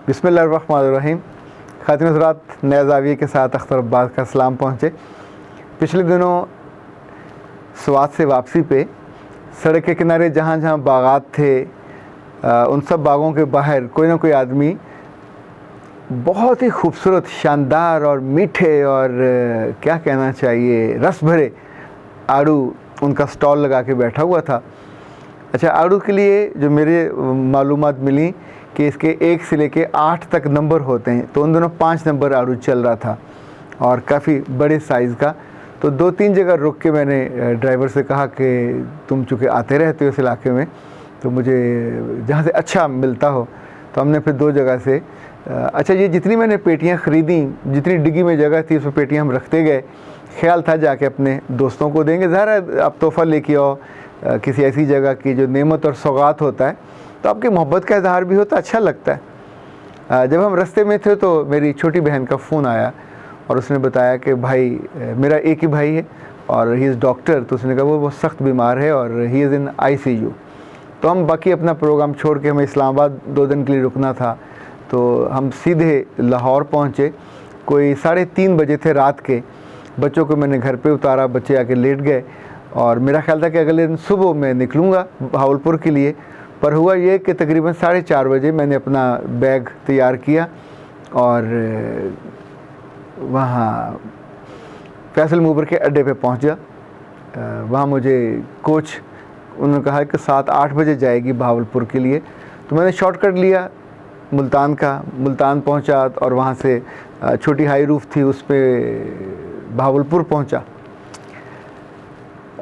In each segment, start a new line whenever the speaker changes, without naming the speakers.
बिस्मिल्लाहिर्रहमानिर्रहीम। ख़ातिन हज़रात, नया ज़ाविये के साथ अख्तर अब्बास का सलाम पहुँचे। पिछले दिनों स्वात से वापसी पे सड़क के किनारे जहाँ जहाँ बागात थे, उन सब बागों के बाहर कोई ना कोई आदमी बहुत ही खूबसूरत, शानदार और मीठे और क्या कहना चाहिए, रस भरे आड़ू उनका स्टॉल लगा के बैठा हुआ था। अच्छा, आड़ू के लिए जो मेरे मालूमात मिली कि इसके 1 से लेके 8 तक नंबर होते हैं, तो उन दोनों 5 नंबर आड़ू चल रहा था और काफ़ी बड़े साइज़ का। तो 2-3 जगह रुक के मैंने ड्राइवर से कहा कि तुम चूँकि आते रहते हो इस इलाके में, तो मुझे जहाँ से अच्छा मिलता हो। तो हमने फिर 2 जगह से अच्छा, ये जितनी मैंने पेटियाँ ख़रीदी, जितनी डिग्गी में जगह थी उसमें पेटियाँ हम रखते गए। ख्याल था जाके अपने दोस्तों को देंगे। ज़ाहिर है आप तोहफ़ा लेके आओ किसी ऐसी जगह की जो नेमत और सौगात होता है, तो आपकी मोहब्बत का इज़हार भी होता, अच्छा लगता है। जब हम रास्ते में थे तो मेरी छोटी बहन का फ़ोन आया और उसने बताया कि भाई, मेरा एक ही भाई है और ही इज़ डॉक्टर। तो उसने कहा वो सख्त बीमार है और ही इज़ इन ICU। तो हम बाकी अपना प्रोग्राम छोड़ के, हमें इस्लामाबाद 2 दिन के लिए रुकना था, तो हम सीधे लाहौर पहुँचे। कोई 3:30 बजे थे रात के। बच्चों को मैंने घर पे उतारा, बच्चे आके लेट गए और मेरा ख्याल था कि अगले दिन सुबह मैं निकलूँगा भावलपुर के लिए। पर हुआ ये कि तकरीबन 4:30 बजे मैंने अपना बैग तैयार किया और वहाँ फैसल मूबर के अड्डे पे पहुँचा। वहाँ मुझे कोच, उन्होंने कहा कि 7-8 बजे जाएगी भावलपुर के लिए। तो मैंने शॉर्टकट लिया मुल्तान का, मुल्तान पहुँचा और वहाँ से छोटी हाई रूफ थी, उस पर भावलपुर पहुँचा।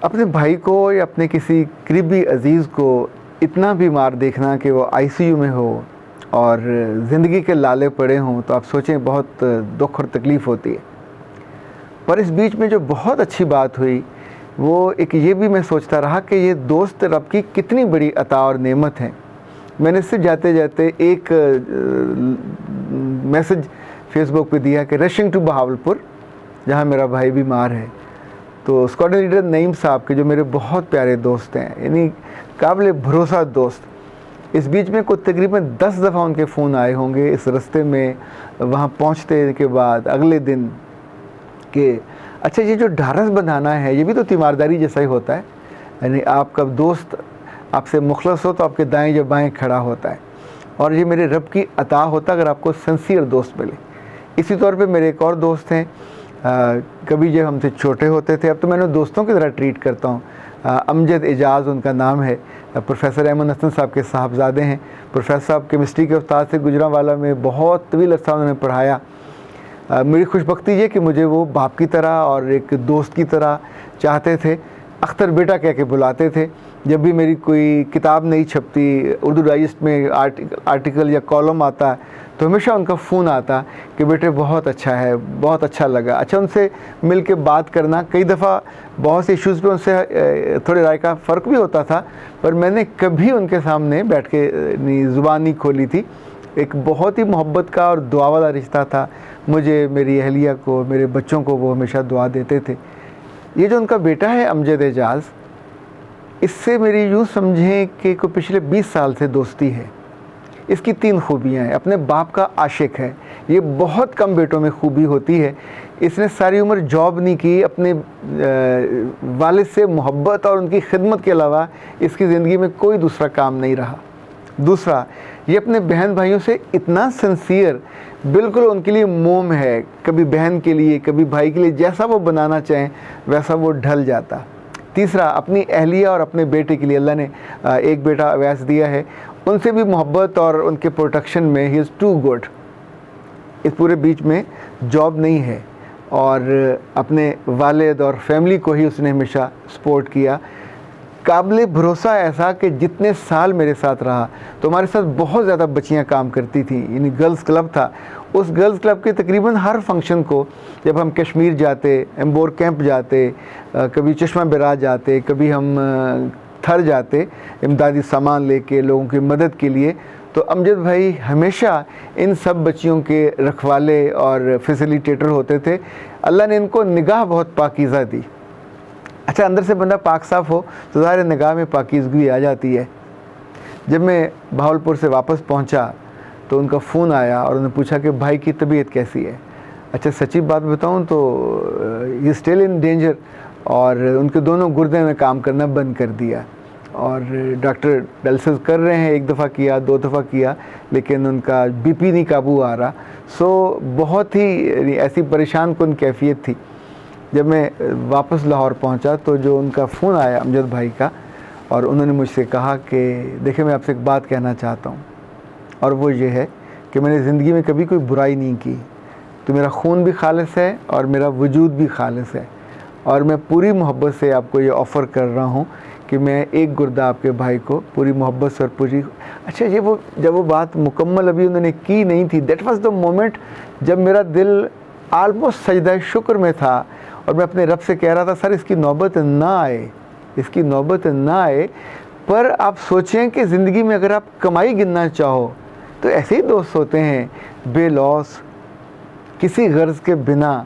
अपने भाई को या अपने किसी करीबी अज़ीज़ को इतना बीमार देखना कि वो ICU में हो और ज़िंदगी के लाले पड़े हों, तो आप सोचें बहुत दुख और तकलीफ़ होती है। पर इस बीच में जो बहुत अच्छी बात हुई वो एक ये भी मैं सोचता रहा कि ये दोस्त रब की कितनी बड़ी अता और नेमत है। मैंने सिर्फ जाते जाते एक मैसेज फेसबुक पे दिया कि रशिंग टू बहावलपुर, जहाँ मेरा भाई बीमार है। तो स्क्वाड्रन लीडर नईम साहब के, जो मेरे बहुत प्यारे दोस्त हैं, यानी काबिल भरोसा दोस्त, इस बीच में कुछ तकरीबन 10 दफ़ा उनके फ़ोन आए होंगे इस रास्ते में वहाँ पहुँचते के बाद अगले दिन कि अच्छा, ये जो ढारस बनाना है ये भी तो तीमारदारी जैसा ही होता है। यानी आपका दोस्त आपसे मुखलस हो तो आपके दाएं या बाएं खड़ा होता है, और ये मेरे रब की अता होता अगर आपको सिंसियर दोस्त मिले। इसी तौर पे मेरे एक और दोस्त हैं, कभी जब हमसे छोटे होते थे, अब तो मैं उन्हें दोस्तों की तरह ट्रीट करता हूँ। अमजद एजाज़ उनका नाम है, प्रोफेसर अहमद हसन साहब के साहबजादे हैं। प्रोफेसर साहब केमिस्ट्री के उस्ताद से गुजरांवाला में बहुत तवील अर्सा उन्होंने पढ़ाया। मेरी खुशबख्ती ये कि मुझे वो बाप की तरह और एक दोस्त की तरह चाहते थे। अख्तर बेटा कह के बुलाते थे। जब भी मेरी कोई किताब नहीं छपती, उर्दू डाइजेस्ट में आर्टिकल या कॉलम आता तो हमेशा उनका फ़ोन आता कि बेटे बहुत अच्छा है, बहुत अच्छा लगा। अच्छा, उनसे मिल के बात करना, कई दफ़ा बहुत से इश्यूज़ पे उनसे थोड़े राय का फ़र्क भी होता था, पर मैंने कभी उनके सामने बैठ के ज़ुबान नहीं खोली थी। एक बहुत ही मोहब्बत का और दुआ वाला रिश्ता था। मुझे, मेरी अहलिया को, मेरे बच्चों को वो हमेशा दुआ देते थे। ये जो उनका बेटा है अमजद एजाज़, इससे मेरी यूँ समझें कि कोई पिछले 20 साल से दोस्ती है। इसकी 3 खूबियाँ हैं। अपने बाप का आशिक है, ये बहुत कम बेटों में खूबी होती है। इसने सारी उम्र जॉब नहीं की, अपने वालिद से मोहब्बत और उनकी खिदमत के अलावा इसकी ज़िंदगी में कोई दूसरा काम नहीं रहा। दूसरा, ये अपने बहन भाइयों से इतना सिंसियर, बिल्कुल उनके लिए मोम है, कभी बहन के लिए कभी भाई के लिए, जैसा वो बनाना चाहें वैसा वो ढल जाता। तीसरा, अपनी अहलिया और अपने बेटे के लिए अल्लाह ने एक बेटा अवैस दिया है, उनसे भी मोहब्बत और उनके प्रोटेक्शन में ही इज़ टू गुड। इस पूरे बीच में जॉब नहीं है और अपने वालिद और फैमिली को ही उसने हमेशा सपोर्ट किया। काबिल भरोसा ऐसा कि जितने साल मेरे साथ रहा तो हमारे साथ बहुत ज़्यादा बच्चियां काम करती थीं। यानी गर्ल्स क्लब था, उस गर्ल्स क्लब के तकरीबन हर फंक्शन को, जब हम कश्मीर जाते, एम्बोर कैंप जाते, कभी चश्मा बिराज जाते, कभी हम थर जाते इमदादी सामान लेके लोगों की मदद के लिए, तो अमजद भाई हमेशा इन सब बच्चियों के रखवाले और फैसिलिटेटर होते थे। अल्लाह ने इनको निगाह बहुत पाकीज़ा दी। अच्छा, अंदर से बंदा पाक साफ़ हो तो ज़ाहिर निगाह में पाकीज़गी आ जाती है। जब मैं भावलपुर से वापस पहुंचा तो उनका फ़ोन आया और उन्होंने पूछा कि भाई की तबीयत कैसी है। अच्छा सच्ची बात बताऊं तो ये स्टिल इन डेंजर, और उनके दोनों गुर्दे ने काम करना बंद कर दिया और डॉक्टर डायलिसिस कर रहे हैं, 1 दफ़ा किया 2 दफ़ा किया, लेकिन उनका बीपी नहीं काबू आ रहा। सो बहुत ही ऐसी परेशान कुन कैफियत थी। जब मैं वापस लाहौर पहुंचा तो जो उनका फ़ोन आया अमजद भाई का, और उन्होंने मुझसे कहा कि देखिए मैं आपसे एक बात कहना चाहता हूं, और वो ये है कि मैंने ज़िंदगी में कभी कोई बुराई नहीं की, तो मेरा खून भी खालिस है और मेरा वजूद भी खालिस है, और मैं पूरी मोहब्बत से आपको ये ऑफ़र कर रहा हूँ कि मैं एक गुर्दा आपके भाई को पूरी मोहब्बत से और पूरी। अच्छा ये वो जब वो बात मुकम्मल अभी उन्होंने की नहीं थी, दैट वाज द मोमेंट जब मेरा दिल आलमोस्ट सजदा शुक्र में था और मैं अपने रब से कह रहा था सर इसकी नौबत ना आए, इसकी नौबत ना आए। पर आप सोचें कि ज़िंदगी में अगर आप कमाई गिनना चाहो तो ऐसे ही दोस्त होते हैं बेलौस, किसी गर्ज के बिना,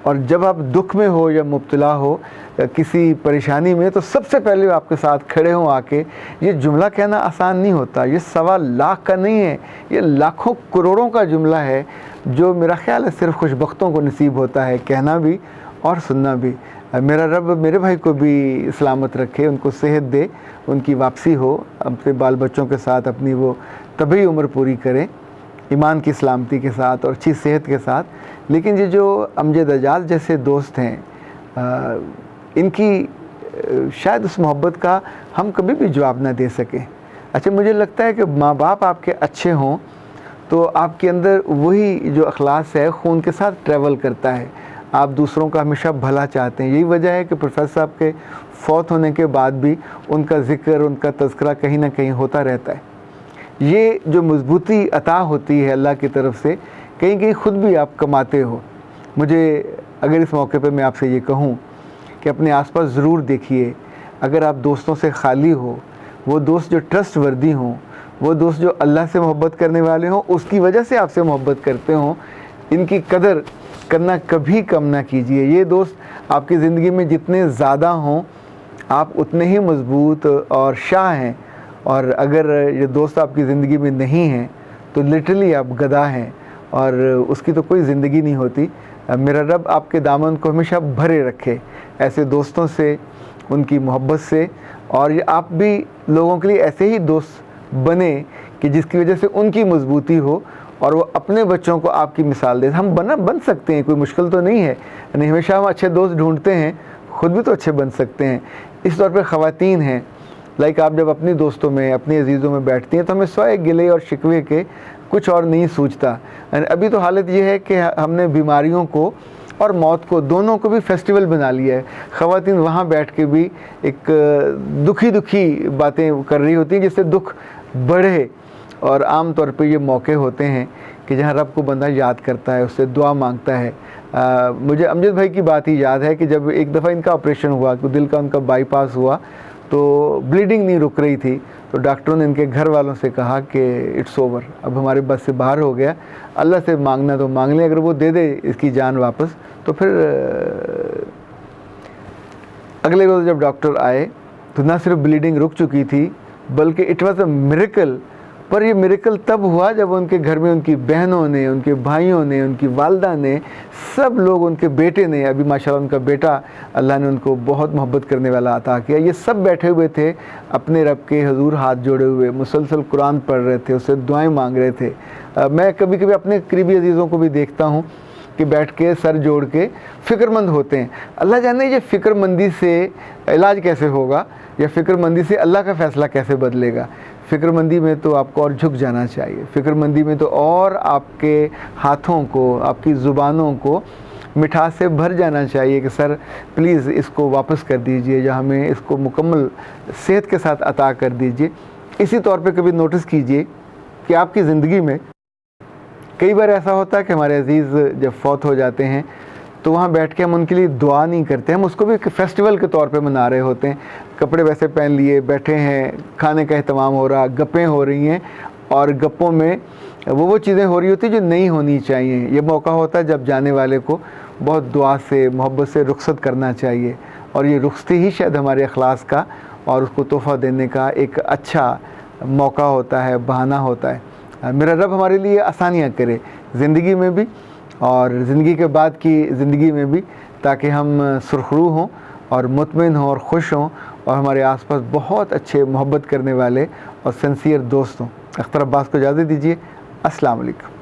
और जब आप दुख में हो या मुब्तला हो या किसी परेशानी में तो सबसे पहले वो आपके साथ खड़े हों आके। ये जुमला कहना आसान नहीं होता, ये 1.25 लाख का नहीं है, ये लाखों करोड़ों का जुमला है जो मेरा ख्याल है सिर्फ खुशबख्तों को नसीब होता है कहना भी और सुनना भी। मेरा रब मेरे भाई को भी सलामत रखे, उनको सेहत दे, उनकी वापसी हो अपने बाल बच्चों के साथ, अपनी वो तभी उम्र पूरी करें ईमान की सलामती के साथ और अच्छी सेहत के साथ। लेकिन ये जो अमजद एजाज जैसे दोस्त हैं, इनकी शायद उस मोहब्बत का हम कभी भी जवाब ना दे सकें। अच्छा मुझे लगता है कि माँ बाप आपके अच्छे हों तो आपके अंदर वही जो अखलास है खून के साथ ट्रैवल करता है, आप दूसरों का हमेशा भला चाहते हैं। यही वजह है कि प्रोफेसर साहब के फ़ौत होने के बाद भी उनका ज़िक्र, उनका तज़किरा कहीं ना कहीं होता रहता है। ये जो मजबूती अता होती है अल्लाह की तरफ से, कहीं कहीं ख़ुद भी आप कमाते हो। मुझे अगर इस मौके पे मैं आपसे ये कहूँ कि अपने आसपास ज़रूर देखिए, अगर आप दोस्तों से खाली हो, वो दोस्त जो ट्रस्ट वर्दी हों, वो दोस्त जो अल्लाह से मोहब्बत करने वाले हों, उसकी वजह से आपसे मोहब्बत करते हों, इनकी कदर करना कभी कम ना कीजिए। ये दोस्त आपकी ज़िंदगी में जितने ज़्यादा हों आप उतने ही मजबूत और शाह हैं, और अगर ये दोस्त आपकी ज़िंदगी में नहीं हैं तो लिटरली आप गधा हैं और उसकी तो कोई ज़िंदगी नहीं होती। मेरा रब आपके दामन को हमेशा भरे रखे ऐसे दोस्तों से, उनकी मोहब्बत से, और ये आप भी लोगों के लिए ऐसे ही दोस्त बने कि जिसकी वजह से उनकी मजबूती हो और वो अपने बच्चों को आपकी मिसाल दे। हम बन सकते हैं, कोई मुश्किल तो नहीं है। नहीं हमेशा हम अच्छे दोस्त ढूंढते हैं, ख़ुद भी तो अच्छे बन सकते हैं। इस तौर पे ख़वातीन हैं, लाइक आप जब अपनी दोस्तों में, अपनी अजीज़ों में बैठती हैं तो हमें सवाए गिले और शिकवे के कुछ और नहीं सूझता। अभी तो हालत ये है कि हमने बीमारियों को और मौत को दोनों को भी फेस्टिवल बना लिया है। ख़वातीन वहाँ बैठ के भी एक दुखी दुखी बातें कर रही होती हैं जिससे दुख बढ़े, और आम तौर पे ये मौके होते हैं कि जहाँ रब को बंदा याद करता है, उससे दुआ मांगता है। मुझे अमजद भाई की बात ही याद है कि जब एक दफ़ा इनका ऑपरेशन हुआ, तो दिल का उनका बाईपास हुआ, तो ब्लीडिंग नहीं रुक रही थी, तो डॉक्टरों ने इनके घर वालों से कहा कि इट्स ओवर, अब हमारे बस से बाहर हो गया, अल्लाह से मांगना तो मांग लें, अगर वो दे दे इसकी जान वापस तो फिर। अगले रोज़ जब डॉक्टर आए तो ना सिर्फ ब्लीडिंग रुक चुकी थी बल्कि इट वाज अ मिरेकल। पर ये मिरेकल तब हुआ जब उनके घर में उनकी बहनों ने, उनके भाइयों ने, उनकी वालदा ने, सब लोग, उनके बेटे ने, अभी माशाल्लाह उनका बेटा अल्लाह ने उनको बहुत मोहब्बत करने वाला अता किया, ये सब बैठे हुए थे अपने रब के हजूर हाथ जोड़े हुए, मुसलसल कुरान पढ़ रहे थे, उससे दुआएं मांग रहे थे। मैं कभी कभी अपने करीबी अजीज़ों को भी देखता हूँ कि बैठ के सर जोड़ के फ़िक्रमंद होते हैं। अल्लाह जाने ये फ़िक्रमंदी से इलाज कैसे होगा, या फ़िक्रमंदी से अल्लाह का फ़ैसला कैसे बदलेगा। फ़िक्रमंदी में तो आपको और झुक जाना चाहिए, फ़िक्रमंदी में तो और आपके हाथों को, आपकी ज़ुबानों को मिठास से भर जाना चाहिए कि सर प्लीज़ इसको वापस कर दीजिए, या हमें इसको मुकम्मल सेहत के साथ अता कर दीजिए। इसी तौर पे कभी नोटिस कीजिए कि आपकी ज़िंदगी में कई बार ऐसा होता है कि हमारे अज़ीज़ जब फौत हो जाते हैं तो वहाँ बैठ के हम उनके लिए दुआ नहीं करते, हम उसको भी एक फ़ेस्टिवल के तौर पे मना रहे होते हैं। कपड़े वैसे पहन लिए बैठे हैं, खाने का एहतमाम हो रहा, गप्पें हो रही हैं, और गप्पों में वो चीज़ें हो रही होती जो नहीं होनी चाहिए। ये मौका होता है जब जाने वाले को बहुत दुआ से, मोहब्बत से रुखसत करना चाहिए, और ये रुखसती ही शायद हमारे अखलास का और उसको तोहफ़ा देने का एक अच्छा मौका होता है, बहाना होता है। मेरा रब हमारे लिए आसानियाँ करे ज़िंदगी में भी और ज़िंदगी के बाद की ज़िंदगी में भी, ताकि हम सुरखरू हों और मुतमिन हों और खुश हों और हमारे आसपास बहुत अच्छे मोहब्बत करने वाले और सिंसियर दोस्त हों। अख्तर अब्बास को इजाज़त दीजिए। अस्सलाम वालेकुम।